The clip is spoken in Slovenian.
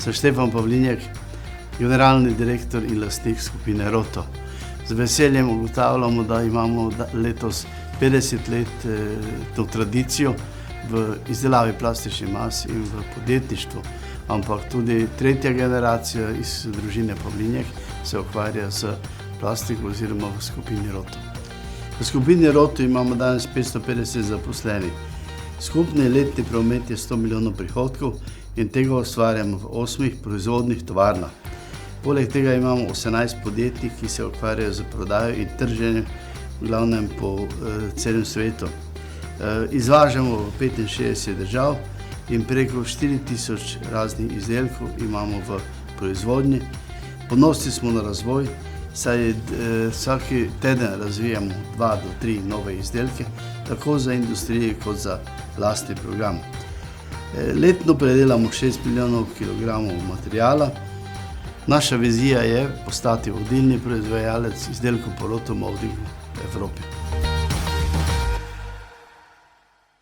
Sem Štefan Pavlinjek, generalni direktor in lastnik skupine Roto. Z veseljem ugotavljamo, da imamo letos 50 let to tradicijo v izdelavi plastičnih mas in v podjetništvu, ampak tudi tretja generacija iz družine Pavlinjek se ukvarja s plastiko oziroma v skupini Roto. V skupini Roto imamo danes 550 zaposlenih. Skupni letni promet je 100 milijonov prihodkov in tega ustvarjamo v 8 proizvodnih tovarnah. Poleg tega imamo 18 podjetij, ki se ukvarjajo z prodajo in trženjem, v glavnem po celem svetu. Izvažamo v 65 držav in preko 4000 raznih izdelkov imamo v proizvodnji. Ponosni smo na razvoj, saj vsaki teden razvijamo 2 do 3 nove izdelke, tako za industrijo kot za lastni program. Letno predelamo 6 milijonov kilogramov materijala. Naša vizija je postati vodilni proizvajalec izdelkov po Roto Moldingu v Evropi.